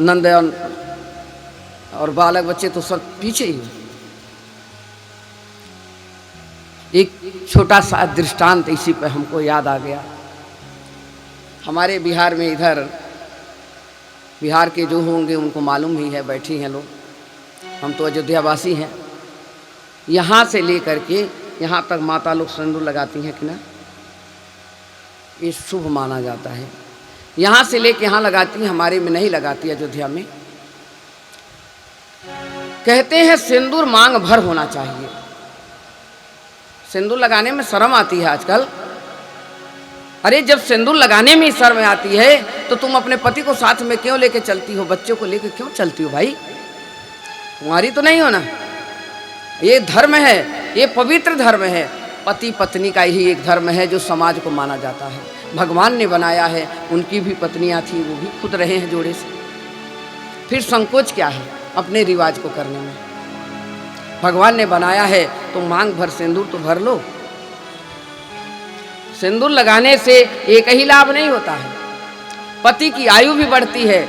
नंद और बालक बच्चे तो सब पीछे ही। एक छोटा सा दृष्टांत इसी पे हमको याद आ गया। हमारे बिहार में, इधर बिहार के जो होंगे उनको मालूम ही है, बैठी हैं लोग, हम तो अयोध्यावासी हैं। यहाँ से लेकर के यहाँ तक माता लोग सिंदूर लगाती हैं कि ना, ये शुभ माना जाता है। यहाँ से लेके यहाँ लगाती हैं, हमारे में नहीं लगाती, अयोध्या में। कहते हैं सिंदूर मांग भर होना चाहिए। सिंदूर लगाने में शर्म आती है आजकल। अरे जब सिंदूर लगाने में ही शर्म आती है तो तुम अपने पति को साथ में क्यों लेके चलती हो, बच्चों को लेके क्यों चलती हो भाई? तुम्हारी तो नहीं हो ना। ये धर्म है, ये पवित्र धर्म है। पति पत्नी का ही एक धर्म है जो समाज को माना जाता है। भगवान ने बनाया है, उनकी भी पत्नियां थी, वो भी खुद रहे हैं जोड़े से। फिर संकोच क्या है अपने रिवाज को करने में? भगवान ने बनाया है तो मांग भर सिंदूर तो भर लो। सिंदूर लगाने से एक ही लाभ नहीं होता है, पति की आयु भी बढ़ती है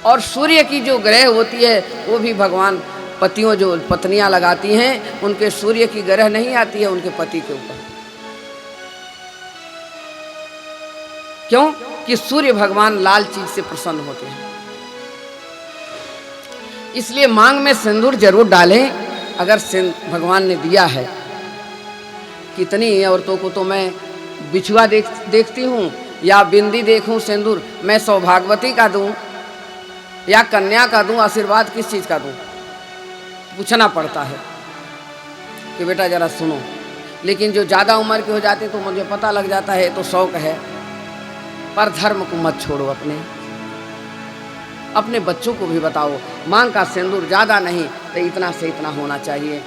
और सूर्य की जो ग्रह होती है वो भी भगवान, पतियों जो पत्नियां लगाती हैं उनके सूर्य की ग्रह नहीं आती है उनके पति के ऊपर। क्यों? कि सूर्य भगवान लाल चीज से प्रसन्न होते हैं। इसलिए मांग में सिंदूर जरूर डालें अगर भगवान ने दिया है। कितनी औरतों को तो मैं बिछुआ देखती हूँ या बिंदी देखूं सिंदूर, मैं सौभाग्यवती का दूं या कन्या का दूं, आशीर्वाद किस चीज़ का दूं, पूछना पड़ता है कि बेटा जरा सुनो। लेकिन जो ज़्यादा उम्र के हो जाते तो मुझे पता लग जाता है, तो शौक है। पर धर्म को मत छोड़ो, अपने बच्चों को भी बताओ मांग का सिंदूर ज़्यादा नहीं तो इतना से इतना होना चाहिए।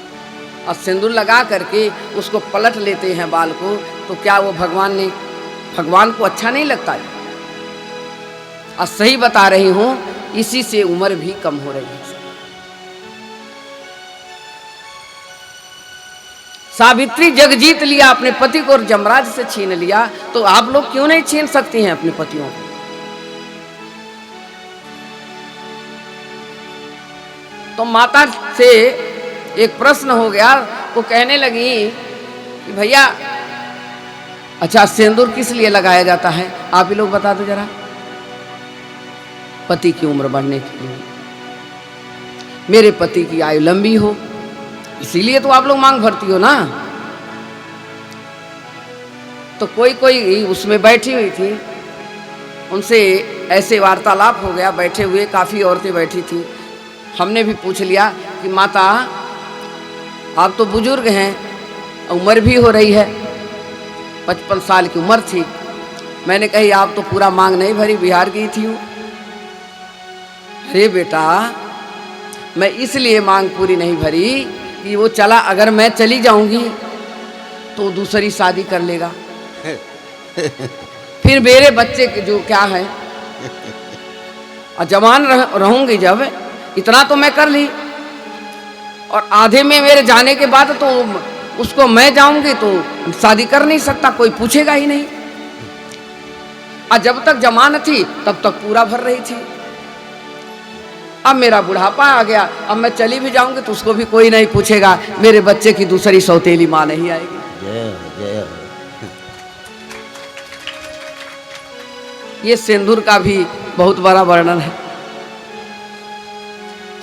और सिंदूर लगा करके उसको पलट लेते हैं बाल को, तो क्या वो भगवान को अच्छा नहीं लगता है? और सही बता रही हूँ, इसी से उम्र भी कम हो रही है। सावित्री जग जीत लिया, अपने पति को जमराज से छीन लिया, तो आप लोग क्यों नहीं छीन सकती हैं अपने पतियों को? तो माता से एक प्रश्न हो गया, वो कहने लगी कि भैया अच्छा सिंदूर किस लिए लगाया जाता है, आप ही लोग बता दो जरा। पति की उम्र बढ़ने के लिए, मेरे पति की आयु लंबी हो, इसीलिए तो आप लोग मांग भरती हो ना। तो कोई उसमें बैठी हुई थी, उनसे ऐसे वार्तालाप हो गया, बैठे हुए काफ़ी औरतें बैठी थी। हमने भी पूछ लिया कि माता आप तो बुजुर्ग हैं, उम्र भी हो रही है, 55 साल की उम्र थी। मैंने कही आप तो पूरा मांग नहीं भरी, बिहार गई थी। अरे बेटा मैं इसलिए मांग पूरी नहीं भरी कि वो चला, अगर मैं चली जाऊंगी तो दूसरी शादी कर लेगा, फिर मेरे बच्चे जो क्या है, और जवान रहूंगी जब, इतना तो मैं कर ली, और आधे में मेरे जाने के बाद तो उसको मैं जाऊंगी तो शादी कर नहीं सकता, कोई पूछेगा ही नहीं। और जब तक जवान थी तब तक पूरा भर रही थी। अब मेरा बुढ़ापा आ गया, अब मैं चली भी जाऊंगी तो उसको भी कोई नहीं पूछेगा, मेरे बच्चे की दूसरी सौतेली माँ नहीं आएगी। ये सिंदूर का भी बहुत बड़ा वर्णन है।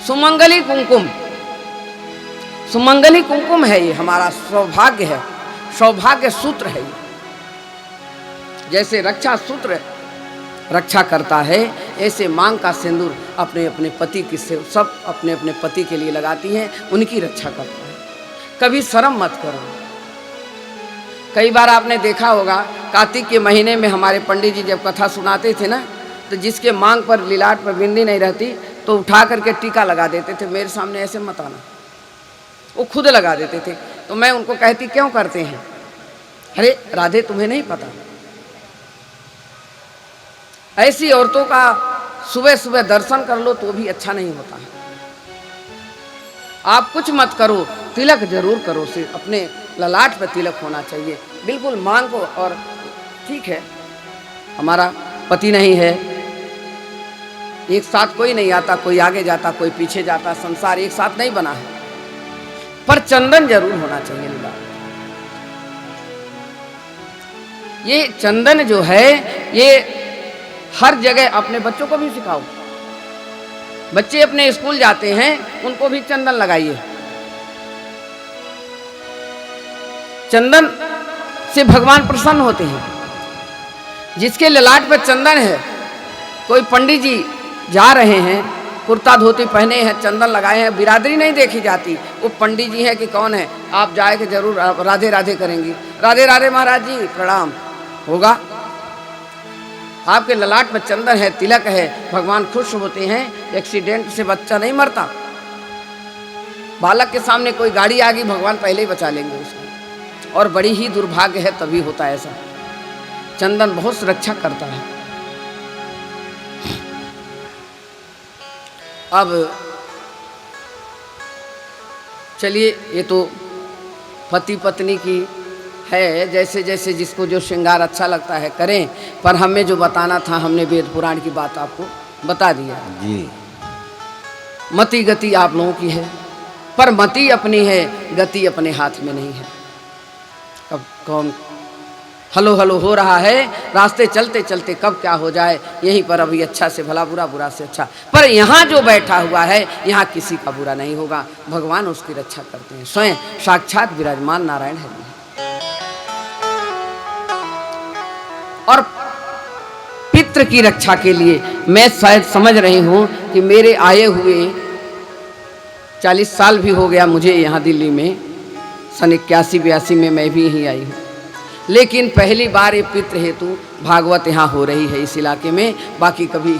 सुमंगली कुमकुम, सुमंगली कुमकुम है, ये हमारा सौभाग्य है, सौभाग्य सूत्र है। जैसे रक्षा सूत्र रक्षा करता है, ऐसे मांग का सिंदूर अपने अपने पति की से सब अपने अपने पति के लिए लगाती हैं, उनकी रक्षा करता है। कभी शर्म मत करो। कई बार आपने देखा होगा, कार्तिक के महीने में हमारे पंडित जी जब कथा सुनाते थे ना, तो जिसके मांग पर लिलाट पर बिंदी नहीं रहती तो उठा करके टीका लगा देते थे। मेरे सामने ऐसे मत आना, वो खुद लगा देते थे। तो मैं उनको कहती क्यों करते हैं? अरे राधे तुम्हें नहीं पता, ऐसी औरतों का सुबह सुबह दर्शन कर लो तो भी अच्छा नहीं होता है। आप कुछ मत करो, तिलक जरूर करो, सिर्फ अपने ललाट पे तिलक होना चाहिए, बिल्कुल मांग को। और ठीक है हमारा पति नहीं है, एक साथ कोई नहीं आता, कोई आगे जाता, कोई पीछे जाता, संसार एक साथ नहीं बना है, पर चंदन जरूर होना चाहिए लीला। ये चंदन जो है ये हर जगह अपने बच्चों को भी सिखाओ। बच्चे अपने स्कूल जाते हैं, उनको भी चंदन लगाइए। चंदन से भगवान प्रसन्न होते हैं। जिसके ललाट पर चंदन है, कोई पंडित जी जा रहे हैं, कुर्ता धोती पहने हैं, चंदन लगाए हैं, बिरादरी नहीं देखी जाती, वो पंडित जी है कि कौन है, आप जाए कि जरूर राधे राधे करेंगी, राधे राधे महाराज जी प्रणाम होगा। आपके ललाट में चंदन है, तिलक है, भगवान खुश होते हैं। एक्सीडेंट से बच्चा नहीं मरता, बालक के सामने कोई गाड़ी आ गई, भगवान पहले ही बचा लेंगे उसको, और बड़ी ही दुर्भाग्य है तभी होता है ऐसा। चंदन बहुत सुरक्षा करता है। अब चलिए, ये तो पति पत्नी की है, जैसे जैसे जिसको जो श्रृंगार अच्छा लगता है करें, पर हमें जो बताना था हमने वेद पुराण की बात आपको बता दिया जी। मति गति आप लोगों की है, पर मति अपनी है, गति अपने हाथ में नहीं है। अब कौन हलो हलो हो रहा है, रास्ते चलते चलते कब क्या हो जाए, यहीं पर अभी अच्छा से भला, बुरा बुरा से अच्छा। पर यहाँ जो बैठा हुआ है, यहाँ किसी का बुरा नहीं होगा, भगवान उसकी रक्षा करते हैं। स्वयं साक्षात विराजमान नारायण है। और पितृ की रक्षा के लिए मैं शायद समझ रही हूँ कि मेरे आए हुए 40 साल भी हो गया मुझे यहाँ दिल्ली में, सन 81-82 में मैं भी यहीं आई हूँ, लेकिन पहली बार ये पितृ हेतु भागवत यहाँ हो रही है इस इलाके में, बाकी कभी है